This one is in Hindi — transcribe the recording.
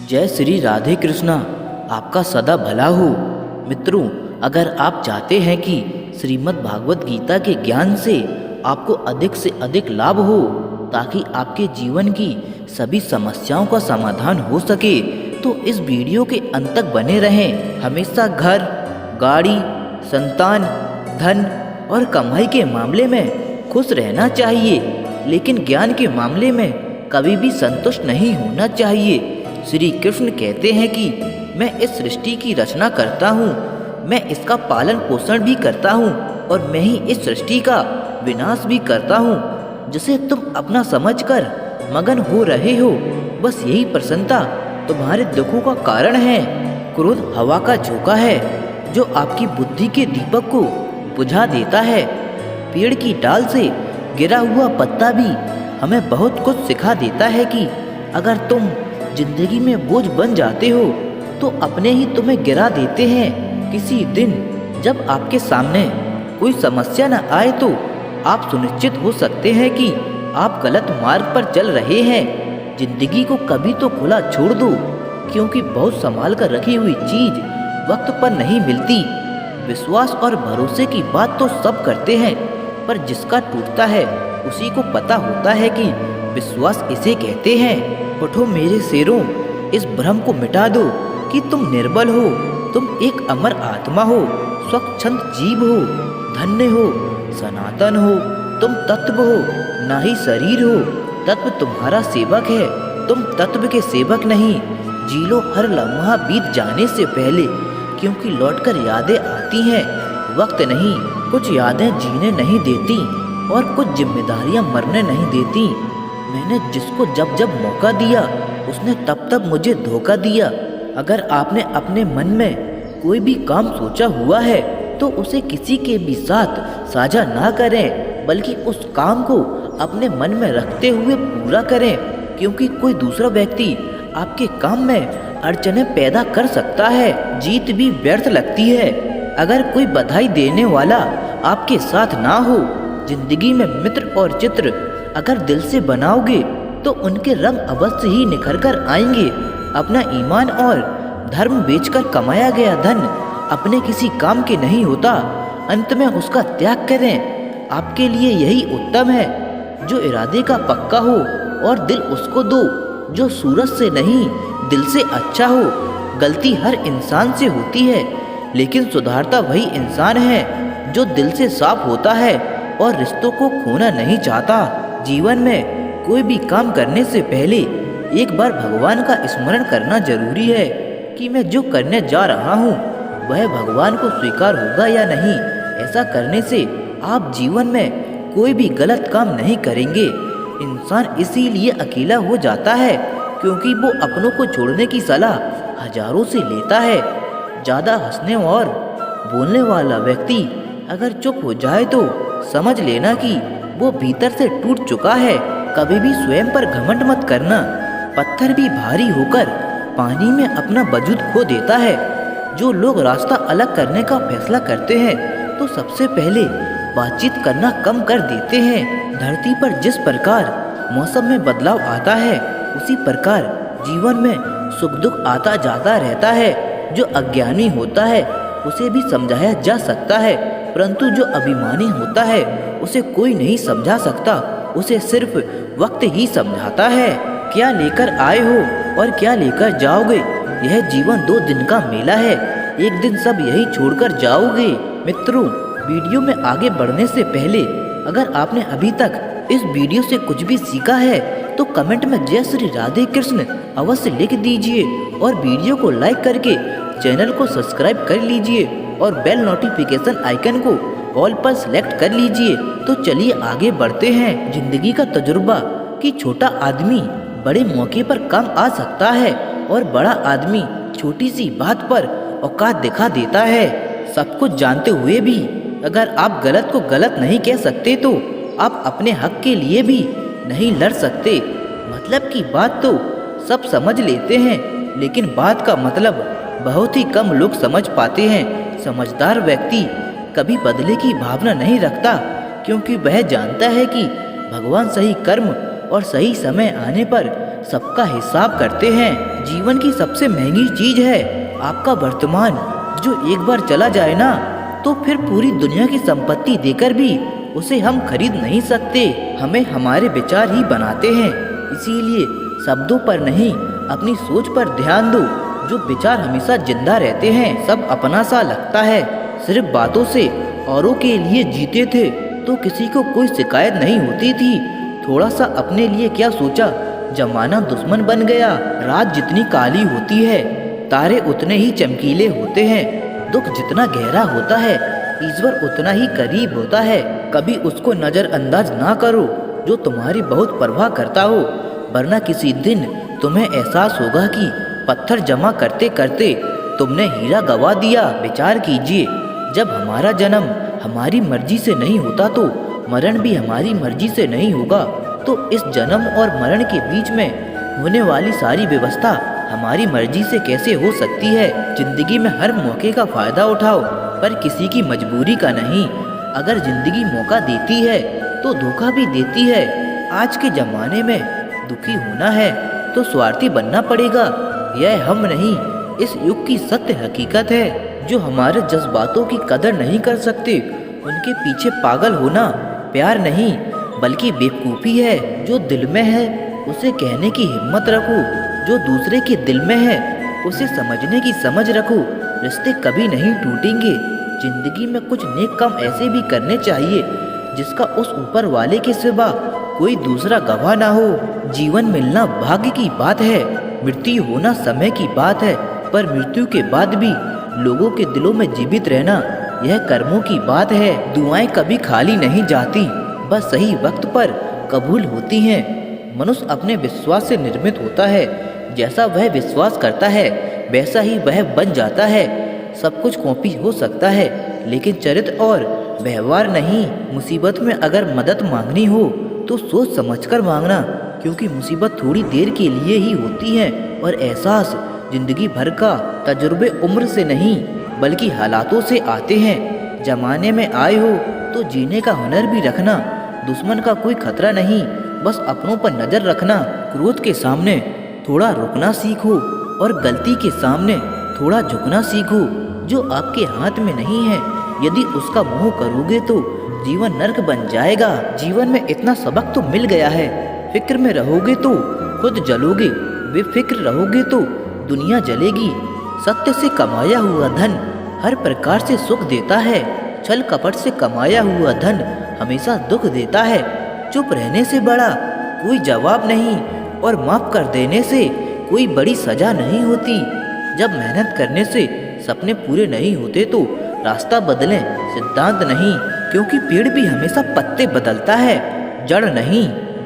जय श्री राधे कृष्णा। आपका सदा भला हो। मित्रों, अगर आप चाहते हैं कि श्रीमद् भागवत गीता के ज्ञान से आपको अधिक से अधिक लाभ हो ताकि आपके जीवन की सभी समस्याओं का समाधान हो सके, तो इस वीडियो के अंत तक बने रहें। हमेशा घर, गाड़ी, संतान, धन और कमाई के मामले में खुश रहना चाहिए, लेकिन ज्ञान के मामले में कभी भी संतुष्ट नहीं होना चाहिए। श्री कृष्ण कहते हैं कि मैं इस सृष्टि की रचना करता हूँ, मैं इसका पालन पोषण भी करता हूँ और मैं ही इस सृष्टि का विनाश भी करता हूँ, जिसे तुम अपना समझकर मगन हो रहे हो। बस यही प्रसन्नता तुम्हारे दुखों का कारण है। क्रोध हवा का झोंका है जो आपकी बुद्धि के दीपक को बुझा देता है। पेड़ की डाल से गिरा हुआ पत्ता भी हमें बहुत कुछ सिखा देता है कि अगर तुम जिंदगी में बोझ बन जाते हो तो अपने ही तुम्हें गिरा देते हैं। किसी दिन जब आपके सामने कोई समस्या न आए तो आप सुनिश्चित हो सकते हैं कि आप गलत मार्ग पर चल रहे हैं। जिंदगी को कभी तो खुला छोड़ दो, क्योंकि बहुत संभाल कर रखी हुई चीज वक्त पर नहीं मिलती। विश्वास और भरोसे की बात तो सब करते हैं, पर जिसका टूटता है उसी को पता होता है कि विश्वास इसे कहते हैं। उठो मेरे शेरों, इस भ्रम को मिटा दो कि तुम निर्बल हो। तुम एक अमर आत्मा हो, स्वच्छंद जीव हो, धन्य हो, सनातन हो। तुम तत्व हो, ना ही शरीर हो। तत्व तुम्हारा सेवक है, तुम तत्व के सेवक नहीं। जी लो हर लम्हा बीत जाने से पहले, क्योंकि लौटकर यादें आती हैं। वक्त नहीं, कुछ यादें जीने नहीं देती और कुछ जिम्मेदारियां मरने नहीं देती। मैंने जिसको जब जब मौका दिया उसने तब तब मुझे धोखा दिया। अगर आपने अपने मन में कोई भी काम सोचा हुआ है तो उसे किसी के भी साथ साझा ना करें, बल्कि उस काम को अपने मन में रखते हुए पूरा करें, क्योंकि कोई दूसरा व्यक्ति आपके काम में अड़चने पैदा कर सकता है। जीत भी व्यर्थ लगती है अगर कोई बधाई देने वाला आपके साथ ना हो। जिंदगी में मित्र और चित्र अगर दिल से बनाओगे तो उनके रंग अवश्य ही निखर कर आएंगे। अपना ईमान और धर्म बेचकर कमाया गया धन अपने किसी काम के नहीं होता, अंत में उसका त्याग करें। आपके लिए यही उत्तम है। जो इरादे का पक्का हो और दिल उसको दो जो सूरज से नहीं दिल से अच्छा हो। गलती हर इंसान से होती है, लेकिन सुधारता वही इंसान है जो दिल से साफ होता है और रिश्तों को खोना नहीं चाहता। जीवन में कोई भी काम करने से पहले एक बार भगवान का स्मरण करना जरूरी है कि मैं जो करने जा रहा हूँ वह भगवान को स्वीकार होगा या नहीं। ऐसा करने से आप जीवन में कोई भी गलत काम नहीं करेंगे। इंसान इसीलिए अकेला हो जाता है क्योंकि वो अपनों को छोड़ने की सलाह हजारों से लेता है। ज़्यादा हंसने और बोलने वाला व्यक्ति अगर चुप हो जाए तो समझ लेना कि वो भीतर से टूट चुका है। कभी भी स्वयं पर घमंड मत करना। पत्थर भी भारी होकर पानी में अपना वजूद खो देता है। जो लोग रास्ता अलग करने का फैसला करते हैं तो सबसे पहले बातचीत करना कम कर देते हैं। धरती पर जिस प्रकार मौसम में बदलाव आता है उसी प्रकार जीवन में सुख दुख आता जाता रहता है। जो अज्ञानी होता है उसे भी समझाया जा सकता है, परंतु जो अभिमानी होता है उसे कोई नहीं समझा सकता। उसे सिर्फ वक्त ही समझाता है। क्या लेकर आए हो और क्या लेकर जाओगे, यह जीवन 2 दिन का मेला है। एक दिन सब यही छोड़कर जाओगे। मित्रों, वीडियो में आगे बढ़ने से पहले अगर आपने अभी तक इस वीडियो से कुछ भी सीखा है तो कमेंट में जय श्री राधे कृष्ण अवश्य लिख दीजिए और वीडियो को लाइक करके चैनल को सब्सक्राइब कर लीजिए और बेल नोटिफिकेशन आइकन को ऑल पर सिलेक्ट कर लीजिए। तो चलिए आगे बढ़ते हैं। जिंदगी का तजुर्बा कि छोटा आदमी बड़े मौके पर काम आ सकता है और बड़ा आदमी छोटी सी बात पर औकात दिखा देता है। सब कुछ जानते हुए भी अगर आप गलत को गलत नहीं कह सकते तो आप अपने हक के लिए भी नहीं लड़ सकते। मतलब की बात तो सब समझ लेते हैं, लेकिन बात का मतलब बहुत ही कम लोग समझ पाते हैं। समझदार व्यक्ति कभी बदले की भावना नहीं रखता, क्योंकि वह जानता है कि भगवान सही कर्म और सही समय आने पर सबका हिसाब करते हैं। जीवन की सबसे महंगी चीज है आपका वर्तमान, जो एक बार चला जाए ना तो फिर पूरी दुनिया की संपत्ति देकर भी उसे हम खरीद नहीं सकते। हमें हमारे विचार ही बनाते हैं, इसीलिए शब्दों पर नहीं अपनी सोच पर ध्यान दो। जो विचार हमेशा जिंदा रहते हैं, सब अपना सा लगता है। सिर्फ बातों से औरों के लिए जीते थे तो किसी को कोई शिकायत नहीं होती थी। थोड़ा सा अपने लिए क्या सोचा, जमाना दुश्मन बन गया। रात जितनी काली होती है, तारे उतने ही चमकीले होते हैं। दुख जितना गहरा होता है, ईश्वर उतना ही करीब होता है। कभी उसको नजरअंदाज ना करो जो तुम्हारी बहुत परवाह करता हो, वरना किसी दिन तुम्हें एहसास होगा कि पत्थर जमा करते करते तुमने हीरा गवा दिया। विचार कीजिए, जब हमारा जन्म हमारी मर्जी से नहीं होता तो मरण भी हमारी मर्जी से नहीं होगा। तो इस जन्म और मरण के बीच में होने वाली सारी व्यवस्था हमारी मर्जी से कैसे हो सकती है। जिंदगी में हर मौके का फायदा उठाओ, पर किसी की मजबूरी का नहीं। अगर जिंदगी मौका देती है तो धोखा भी देती है। आज के जमाने में दुखी होना है तो स्वार्थी बनना पड़ेगा। यह हम नहीं, इस युग की सत्य हकीकत है। जो हमारे जज्बातों की कदर नहीं कर सकते, उनके पीछे पागल होना प्यार नहीं बल्कि बेवकूफ़ी है। जो दिल में है उसे कहने की हिम्मत रखो, जो दूसरे के दिल में है उसे समझने की समझ रखो। रिश्ते कभी नहीं टूटेंगे। जिंदगी में कुछ नेक काम ऐसे भी करने चाहिए जिसका उस ऊपर वाले के सिवा कोई दूसरा गवाह ना हो। जीवन मिलना भाग्य की बात है, मृत्यु होना समय की बात है, पर मृत्यु के बाद भी लोगों के दिलों में जीवित रहना यह कर्मों की बात है। दुआएं कभी खाली नहीं जाती, बस सही वक्त पर कबूल होती हैं। मनुष्य अपने विश्वास से निर्मित होता है, जैसा वह विश्वास करता है वैसा ही वह बन जाता है। सब कुछ कॉपी हो सकता है लेकिन चरित्र और व्यवहार नहीं। मुसीबत में अगर मदद मांगनी हो तो सोच समझकर मांगना, क्योंकि मुसीबत थोड़ी देर के लिए ही होती है और एहसास जिंदगी भर का। तजुर्बे उम्र से नहीं बल्कि हालातों से आते हैं। जमाने में आए हो तो जीने का हुनर भी रखना। दुश्मन का कोई खतरा नहीं, बस अपनों पर नजर रखना। क्रोध के सामने थोड़ा रुकना सीखो और गलती के सामने थोड़ा झुकना सीखो। जो आपके हाथ में नहीं है, यदि उसका मोह करोगे तो जीवन नर्क बन जाएगा। जीवन में इतना सबक तो मिल गया है, फिक्र में रहोगे तो खुद जलोगे, बेफिक्र रहोगे तो दुनिया जलेगी। सत्य से कमाया हुआ धन हर प्रकार से सुख देता है, छल कपट से कमाया हुआ धन हमेशा दुख देता है। चुप रहने से बड़ा कोई जवाब नहीं और माफ कर देने से कोई बड़ी सजा नहीं होती। जब मेहनत करने से सपने पूरे नहीं होते तो रास्ता बदलें, सिद्धांत नहीं, क्योंकि पेड़ भी हमेशा पत्ते बदलता है, जड़ नहीं।